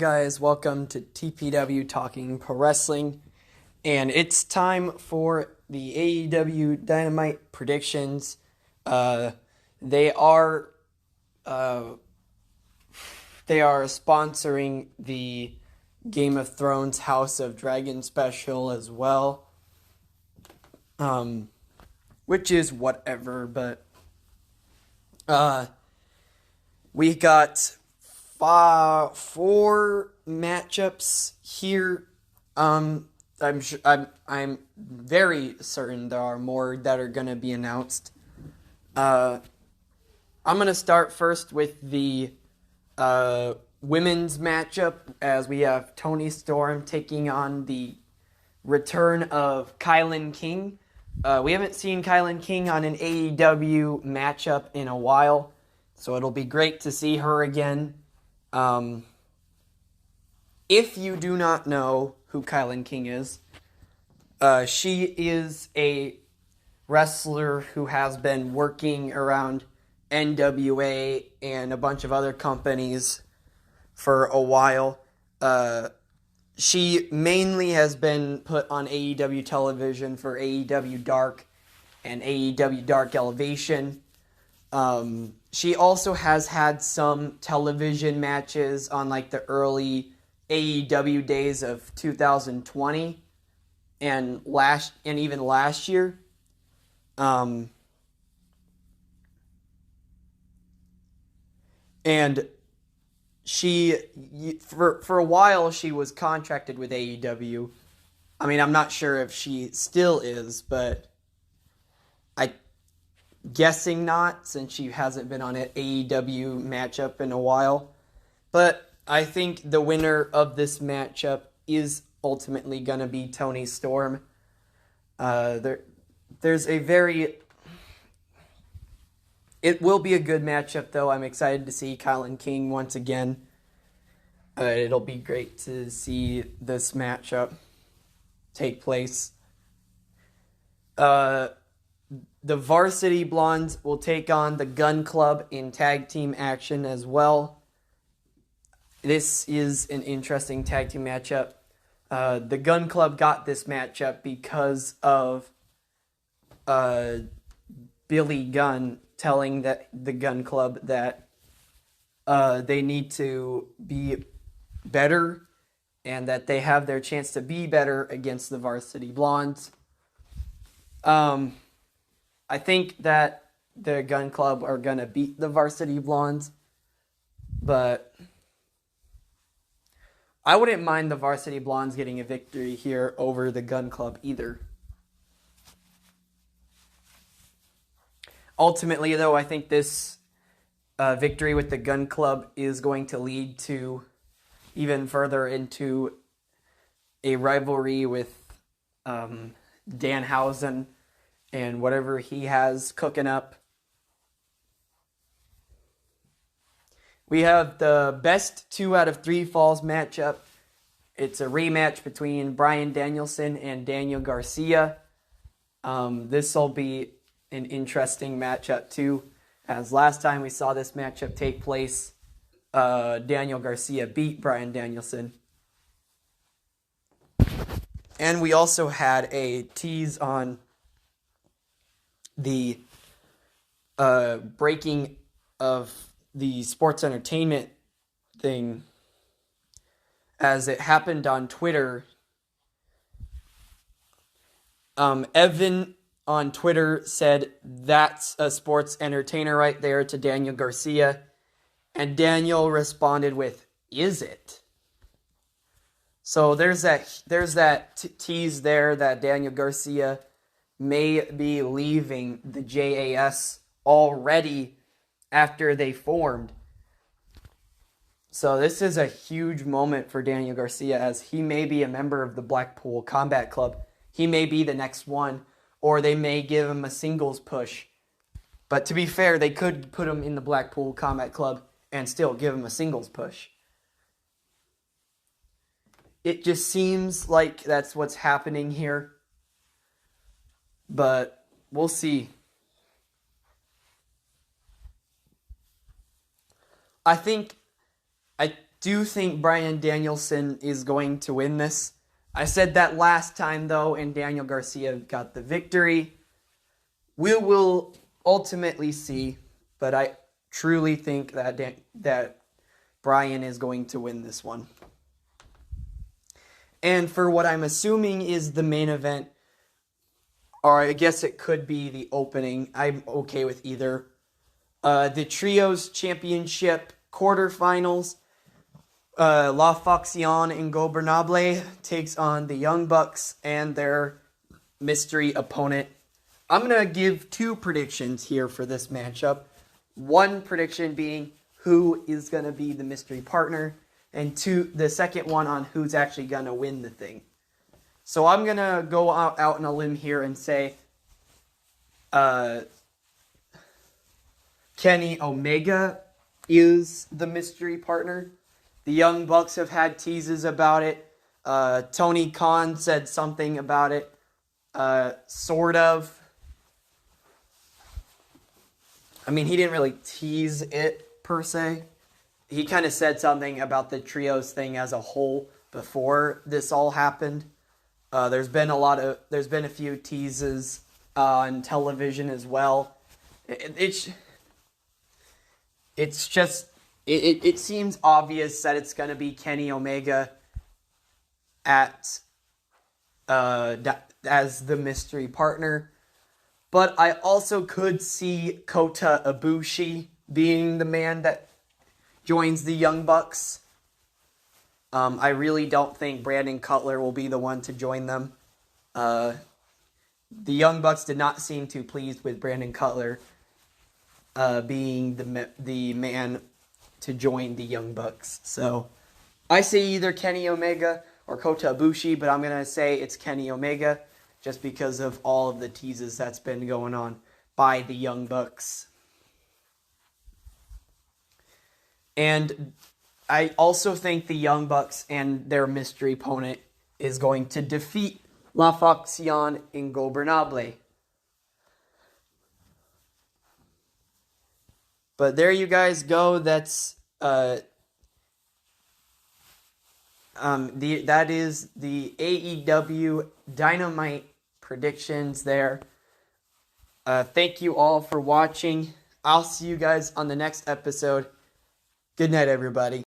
guys, welcome to TPW Talking Pro Wrestling, and it's time for the AEW Dynamite Predictions. They are sponsoring the Game of Thrones House of Dragon special as well, which is whatever, but we got four matchups here. I'm very certain there are more that are gonna be announced. I'm gonna start first with the women's matchup, as we have Toni Storm taking on the return of Kylan King. We haven't seen Kylan King on an AEW matchup in a while, so it'll be great to see her again. If you do not know who Kylan King is, she is a wrestler who has been working around NWA and a bunch of other companies for a while. She mainly has been put on AEW television for AEW Dark and AEW Dark Elevation. She also has had some television matches on like the early AEW days of 2020 and even last year. And she, for a while, she was contracted with AEW. I mean, I'm not sure if she still is, but I'm guessing not, since she hasn't been on an AEW matchup in a while. But I think the winner of this matchup is ultimately going to be Toni Storm. It will be a good matchup, though. I'm excited to see Kylan King once again. It'll be great to see this matchup take place. The Varsity Blondes will take on the Gun Club in tag team action as well. This is an interesting tag team matchup. The Gun Club got this matchup because of Billy Gunn telling the Gun Club that they need to be better and that they have their chance to be better against the Varsity Blondes. I think that the Gun Club are going to beat the Varsity Blondes, but I wouldn't mind the Varsity Blondes getting a victory here over the Gun Club either. Ultimately, though, I think this victory with the Gun Club is going to lead to even further into a rivalry with Danhausen and whatever he has cooking up. We have the best 2 out of 3 falls matchup. It's a rematch between Bryan Danielson and Daniel Garcia. This will be an interesting matchup too, as last time we saw this matchup take place, Daniel Garcia beat Bryan Danielson. And we also had a tease on the breaking of the sports entertainment thing, as it happened on Twitter. Evan on Twitter said, "That's a sports entertainer right there," to Daniel Garcia. And Daniel responded with, "Is it?" So there's that tease there that Daniel Garcia may be leaving the JAS already after they formed. So this is a huge moment for Daniel Garcia, as he may be a member of the Blackpool Combat Club. He may be the next one, or they may give him a singles push. But to be fair, they could put him in the Blackpool Combat Club and still give him a singles push. It just seems like that's what's happening here. But we'll see. I think do think Bryan Danielson is going to win this. I said that last time, though, and Daniel Garcia got the victory. We will ultimately see, but I truly think that Bryan is going to win this one. And for what I'm assuming is the main event, or I guess it could be the opening, I'm okay with either. The Trios Championship quarterfinals, La Facción Ingobernable takes on the Young Bucks and their mystery opponent. I'm going to give two predictions here for this matchup. One prediction being who is going to be the mystery partner, and the second one on who's actually going to win the thing. So I'm going to go out on a limb here and say Kenny Omega is the mystery partner. The Young Bucks have had teases about it. Tony Khan said something about it. Sort of. I mean, he didn't really tease it, per se. He kind of said something about the trios thing as a whole before this all happened. There's been a few teases on television as well. It seems obvious that it's going to be Kenny Omega as the mystery partner. But I also could see Kota Ibushi being the man that joins the Young Bucks. I really don't think Brandon Cutler will be the one to join them. The Young Bucks did not seem too pleased with Brandon Cutler being the man to join the Young Bucks. So I say either Kenny Omega or Kota Ibushi, but I'm going to say it's Kenny Omega just because of all of the teases that's been going on by the Young Bucks. And I also think the Young Bucks and their mystery opponent is going to defeat La Facción Ingobernable. But there you guys go. That's that is the AEW Dynamite predictions there. Thank you all for watching. I'll see you guys on the next episode. Good night, everybody.